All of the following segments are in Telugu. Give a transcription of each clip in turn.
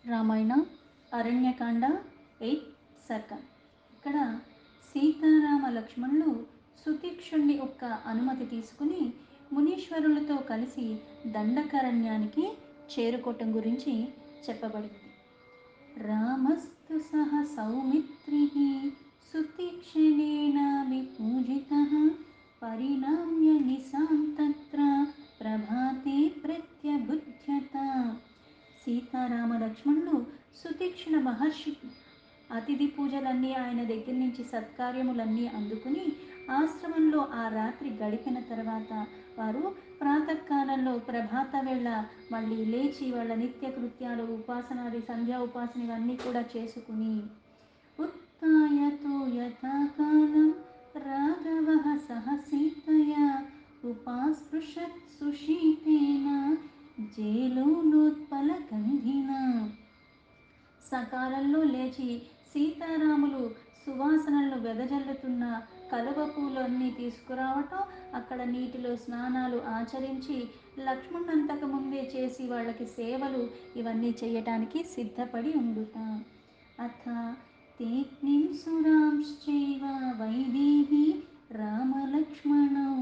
రామాయణ అరణ్యకాండ 8 సర్గం. ఇక్కడ సీతారామ లక్ష్మణులు సుతీక్షుణ్ణి యొక్క అనుమతి తీసుకుని మునీశ్వరులతో కలిసి దండకారణ్యానికి చేరుకోవటం గురించి చెప్పబడింది. రామస్తు సహ సౌమిత్రిః సుతీక్ష్ణేనాపి పూజితః పరిణామ్య నిశాం తత్ర ప్రభాతే ప్రత్యబుధ్యత. సీతారామ లక్ష్మణులు సుతీక్ష్ణ మహర్షి అతిథి పూజలన్నీ ఆయన దగ్గర నుంచి సత్కార్యములన్నీ అందుకుని ఆశ్రమంలో ఆ రాత్రి గడిపిన తర్వాత వారు ప్రాతకాలంలో ప్రభాత వేళ మళ్ళీ లేచి వాళ్ళ నిత్య కృత్యాలు ఉపాసనాది సంధ్యా ఉపాసన ఇవన్నీ కూడా చేసుకుని ఉత్తాయతో యథాకాలం రాఘవ సహ సీతయా ఉపాస్పృశత్ సుశీతేన జేలోనోత్పల గంధిన. సకాలంలో లేచి సీతారాములు సువాసనలను వెదజల్లుతున్న కలువ పూలు అన్నీ తీసుకురావటం, అక్కడ నీటిలో స్నానాలు ఆచరించి లక్ష్మణునంతకు ముందే చేసి వాళ్ళకి సేవలు ఇవన్నీ చేయటానికి సిద్ధపడి ఉండుట. అథ తేగ్నిం సురాంశ్చైవ వైదేహి రామలక్ష్మణౌ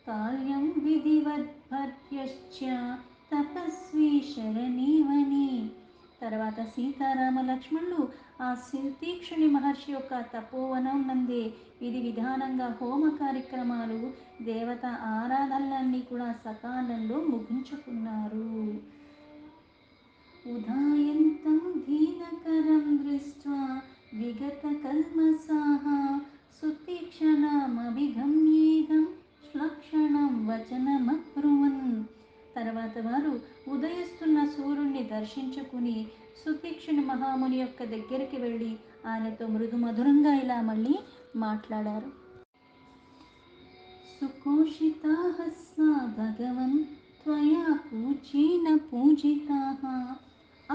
కాల్యం విధివద్భర్యశ్చ తపస్వి శరణీవని. తర్వాత సీతారామ లక్ష్మణులు ఆ సుతీక్షుని మహర్షి యొక్క తపోవనం నందే విధి విధానంగా హోమ కార్యక్రమాలు దేవత ఆరాధనలన్నీ కూడా సకాలంలో ముగించుకున్నారు. ఉదాయంతం దీనకరం దృష్ట్వా విగత కల్మషాః సుతీక్షణమభిగమ్యేదం శ్లక్షణం వచనమబ్రువన్. తర్వాత వారు ఉదయిస్తున్న సూర్యుడిని దర్శించుకుని సుతీక్షుని మహాముని యొక్క దగ్గరికి వెళ్ళి ఆయనతో మృదు మధురంగా ఇలా మళ్ళీ మాట్లాడారు. సుకోషితాః స్నా భగవన్ త్వయా పూజ్యేన పూజితాః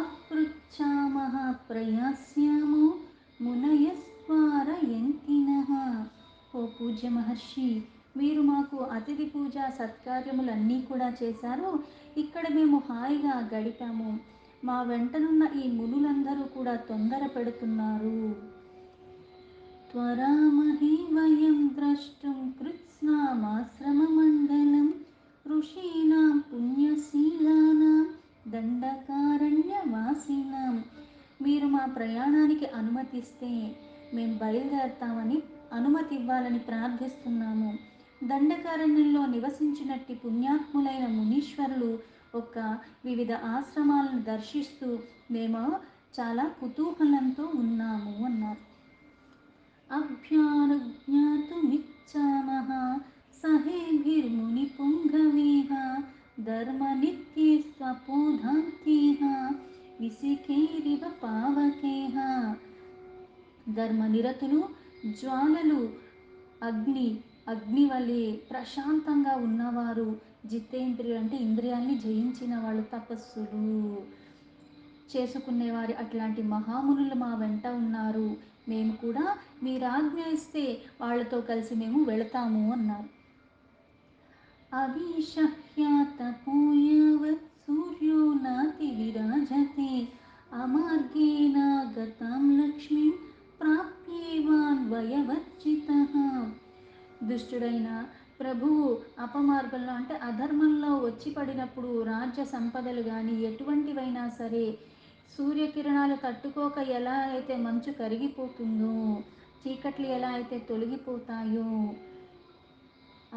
అపృచ్ఛామః ప్రయాస్యామో మునయస్త్వారయంతినః. ఓ పూజ్య మహర్షి, మీరు మాకు అతిథి పూజ సత్కార్యములన్నీ కూడా చేశారు. ఇక్కడ మేము హాయిగా గడిపాము. మా వెంటనున్న ఈ మునులందరూ కూడా తొందర పెడుతున్నారు. త్వరామహి వయం ద్రష్టుం కృత్స్నామాశ్రమమండలం ఋషీణాం పుణ్యశీలానాం దండకారణ్యవాసినాం. మీరు మా ప్రయాణానికి అనుమతిస్తే మేము బయలుదేరతామని అనుమతి ఇవ్వాలని ప్రార్థిస్తున్నాము. దండకారణ్యంలో నివసించినట్టి పుణ్యాత్ములైన మునీశ్వరులు ఒక వివిధ ఆశ్రమాలను దర్శిస్తూ మేము చాలా కుతూహలంతో ఉన్నాము అన్నారు. అభ్యానుజ్ఞాతుమిచ్చామః సహేభిర్ముని పుంగవీః ధర్మనిత్యే స్వపోధాంతేః విసిఖైరివ పావకైః. ధర్మనిరతులు, జ్వాలలు, అగ్నివలే ప్రశాంతంగా ఉన్నవారు, జితేంద్రియులు అంటే ఇంద్రియాల్ని జయించిన వాళ్ళు, తపస్సులు చేసుకునేవారు, అట్లాంటి మహామునులు మా వెంట ఉన్నారు. మేము కూడా మీరు ఆజ్ఞ ఇస్తే వాళ్ళతో కలిసి మేము వెళతాము అన్నారు. అవిషహ్యాతపోయావత్ సూర్యో నాతి విరాజతే అమార్గేణ గతాం లక్ష్మీం ప్రాప్యేవాన్వయవర్జితః. దుష్టుడైన ప్రభువు అపమార్గంలో అంటే అధర్మంలో వచ్చి పడినప్పుడు రాజ్య సంపదలు కానీ ఎటువంటివైనా సరే సూర్యకిరణాలు తట్టుకోక ఎలా అయితే మంచు కరిగిపోతుందో, చీకట్లు ఎలా అయితే తొలగిపోతాయో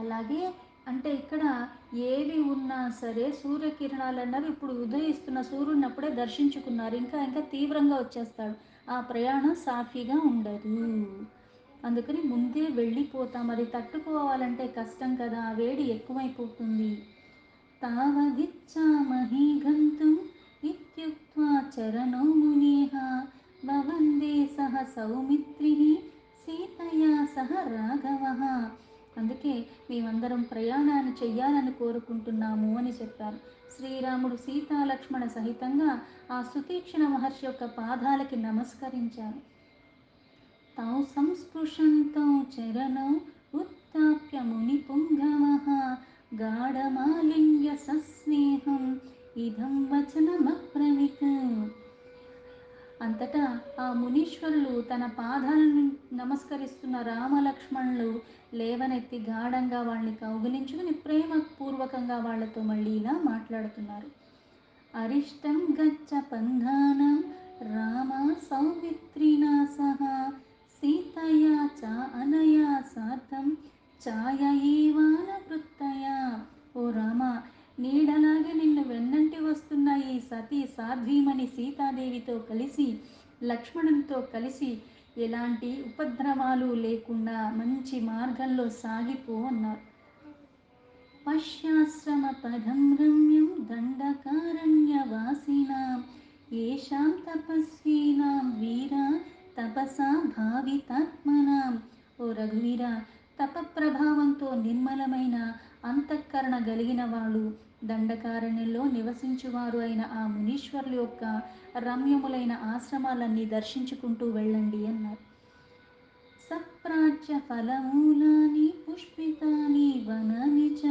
అలాగే అంటే ఇక్కడ ఏవి ఉన్నా సరే సూర్యకిరణాలు అన్నవి ఇప్పుడు ఉదయిస్తున్న సూర్యుడిని అప్పుడే దర్శించుకున్నారు. ఇంకా ఇంకా తీవ్రంగా వచ్చేస్తాడు. ఆ ప్రయాణం సాఫీగా ఉండదు. అందుకని ముందే వెళ్ళిపోతాం. అది తట్టుకోవాలంటే కష్టం కదా, వేడి ఎక్కువైపోతుంది. తావదిచ్చామహి గంతుం ఇత్యుక్త్వా చరణో మునేః వవందే సహ సౌమిత్రిః సీతయా సహ రాఘవః. అందుకే మేమందరం ప్రయాణాన్ని చెయ్యాలని కోరుకుంటున్నాము అని చెప్పారు. శ్రీరాముడు సీతాలక్ష్మణ సహితంగా ఆ సుతీక్షణ మహర్షి యొక్క పాదాలకి నమస్కరించారు. తౌ సంస్పృశంతౌ చరణౌ ఉత్థాప్య ముని పుంగవః గాఢమాలింగ్య సస్నేహం ఇదం వచనమబ్రవీత్. మునీశ్వరులు తన పాదాలను నమస్కరిస్తున్న రామలక్ష్మణులు లేవనెత్తి గాఢంగా వాళ్ళని కౌగిలించుకుని ప్రేమపూర్వకంగా వాళ్ళతో మళ్ళీ ఇలా మాట్లాడుతున్నారు. అరిష్టం గచ్చ పంధానం రామ సౌమిత్రినా సహ సీతయా చ అనయా సార్థం ఛాయైవాన వృత్తయా. ఓ రామ, నీడలాగే నిన్ను వెన్నంటి వస్తున్న ఈ సతీ సాధ్వీమణి సీతాదేవితో కలిసి, లక్ష్మణునితో కలిసి ఎలాంటి ఉపద్రవాలు లేకుండా మంచి మార్గంలో సాగిపో అన్నారు. పశ్యాశ్రమపదం రమ్యం దండకారణ్యవాసినాం ఏషాం తపస్వీనాం వీర తపసా భావితాత్మనాం. ఓ రఘువీర, తప ప్రభావంతో నిర్మలమైన అంతఃకరణ కలిగిన వాళ్ళు, దండకారణ్యంలో నివసించువారు అయిన ఆ మునీశ్వరుల యొక్క రమ్యములైన ఆశ్రమాలన్నీ దర్శించుకుంటూ వెళ్ళండి అన్నారు. సప్రాచ్య ఫలమూలాని పుష్పితాని వనాని చ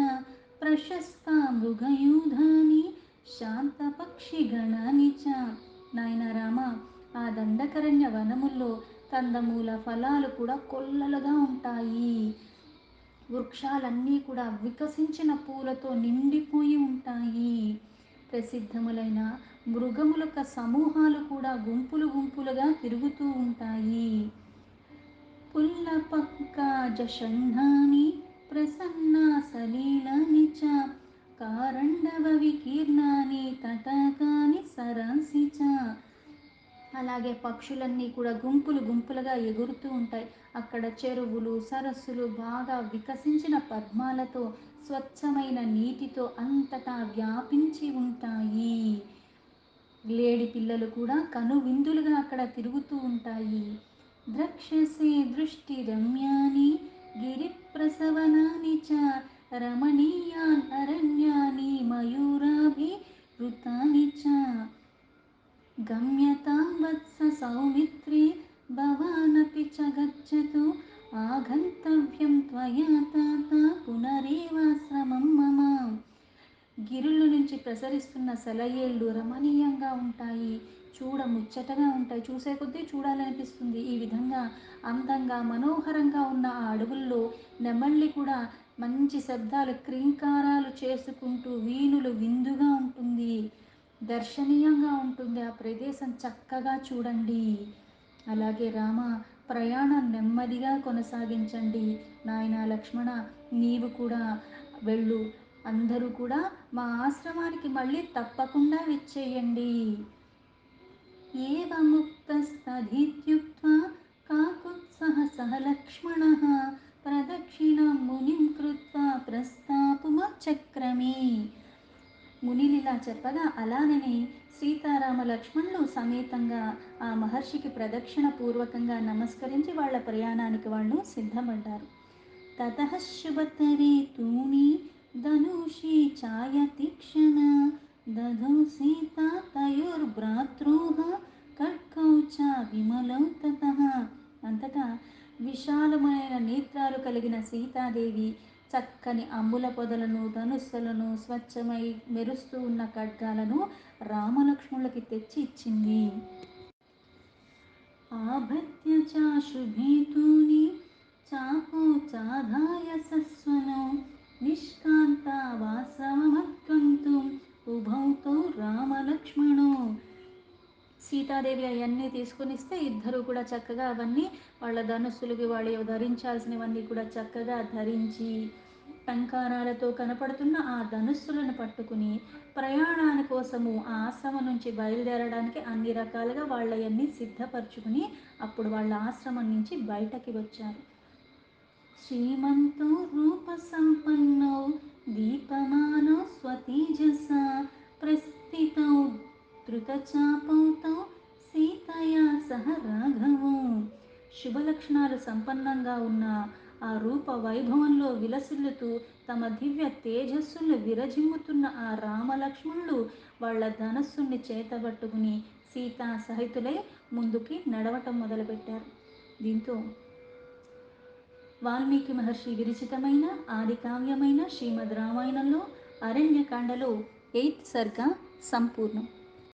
ప్రశస్త మృగయూధాని శాంత పక్షిగణాని చ. నాయన రామ, ఆ దండకరణ్య వనముల్లో కందమూల ఫలాలు కూడా కొల్లలుగా ఉంటాయి. వృక్షాలన్నీ కూడా వికసించిన పూలతో నిండిపోయి ఉంటాయి. ప్రసిద్ధములైన మృగములొక సమూహాలు కూడా గుంపులు గుంపులుగా తిరుగుతూ ఉంటాయి. పుల్లపంకాజషణ్ణాని ప్రసన్నా సలీలాని చ కారండవ వికీర్ణాని తటాకాని సరాంసి చ. అలాగే పక్షులన్నీ కూడా గుంపులు గుంపులుగా ఎగురుతూ ఉంటాయి. అక్కడ చెరువులు, సరస్సులు, బాగా వికసించిన పద్మాలతో, స్వచ్ఛమైన నీటితో అంతటా వ్యాపించి ఉంటాయి. లేడి పిల్లలు కూడా కనువిందులుగా అక్కడ తిరుగుతూ ఉంటాయి. ద్రక్షసే దృష్టి రమ్యాని గిరిప్రసవనాని చ రమణీయాన్ అరణ్యాని మయూరాభివృతాని చ. గమ్యతాం వత్స సౌమిత్రి భవానపి చ గచ్చతు ఆగంతవ్యం త్వయా తాత పునరేవాశ్రమం మమ. గిరుల నుంచి ప్రసరిస్తున్న సెలయేళ్ళు రమణీయంగా ఉంటాయి, చూడముచ్చటగా ఉంటాయి, చూసే కొద్దీ చూడాలనిపిస్తుంది. ఈ విధంగా అందంగా మనోహరంగా ఉన్న ఆ అడవుల్లో నెమళ్ళి కూడా మంచి శబ్దాలు, క్రీంకారాలు చేసుకుంటూ వీణులు విందుగా ఉంటుంది, దర్శనీయంగా ఉంటుంది. ఆ ప్రదేశం చక్కగా చూడండి. అలాగే రామ, ప్రయాణం నెమ్మదిగా కొనసాగించండి. నాయన లక్ష్మణ, నీవు కూడా వెళ్ళు. అందరూ కూడా మా ఆశ్రమానికి మళ్ళీ తప్పకుండా విచ్చేయండి. ఏవముక్తస్తథిత్యుక్త్వా కాకుత్సః సహ లక్ష్మణః ప్రదక్షిణాం మునిం కృత్వా ప్రస్థాపుమచక్రమే. మునిలిలా చెప్పగా అలానని సీతారామ లక్ష్మణులు సమేతంగా ఆ మహర్షికి ప్రదక్షిణ పూర్వకంగా నమస్కరించి వాళ్ళ ప్రయాణానికి వాళ్ళు సిద్ధపడ్డారు. తతః శుభతరే తూణి ధనుషి ఛాయ తీక్షణ దధౌ సీతా తయోర్భ్రాతృః ఖడ్గౌ చ విమలౌ తతః. అంతటా విశాలమైన నేత్రాలు కలిగిన సీతాదేవి చక్కని అమ్ముల పొదలను, ధనుస్సులను, స్వచ్ఛమై మెరుస్తూ ఉన్న ఖడ్గాలను రామలక్ష్మణులకి తెచ్చి ఇచ్చింది. ఆభత్య చాశుభేతూని చాపో చాధాయ సస్వనో నిష్కాంతావాశ్రమమద్గంతుం ఉభౌతో రామలక్ష్మణో. సీతాదేవి అవన్నీ తీసుకునిస్తే ఇద్దరు కూడా చక్కగా అవన్నీ వాళ్ళ ధనుస్సులకి వాళ్ళు ధరించాల్సినవన్నీ కూడా చక్కగా ధరించి, టంకారాలతో కనపడుతున్న ఆ ధనుస్సులను పట్టుకుని ప్రయాణాని కోసము ఆ ఆశ్రమం నుంచి బయలుదేరడానికి అన్ని రకాలుగా వాళ్ళవన్నీ సిద్ధపరచుకుని అప్పుడు వాళ్ళ ఆశ్రమం నుంచి బయటకి వచ్చారు. శ్రీమంతో రూప సంపన్నో దీపమానో స్వతేజసా ప్రస్థితౌ ధృతచాపౌతో సీతయా సహ రాఘవో. శుభలక్షణాలు సంపన్నంగా ఉన్న ఆ రూప వైభవంలో విలసిల్లుతూ తమ దివ్య తేజస్సును విరజిమ్ముతున్న ఆ రామలక్ష్మణులు వాళ్ళ ధనస్సుని చేతబట్టుకుని సీతా సహితులై ముందుకి నడవటం మొదలుపెట్టారు. దీంతో వాల్మీకి మహర్షి విరచితమైన ఆది కావ్యమైన శ్రీమద్ రామాయణంలో అరణ్యకాండలో 8th సర్గ సంపూర్ణం.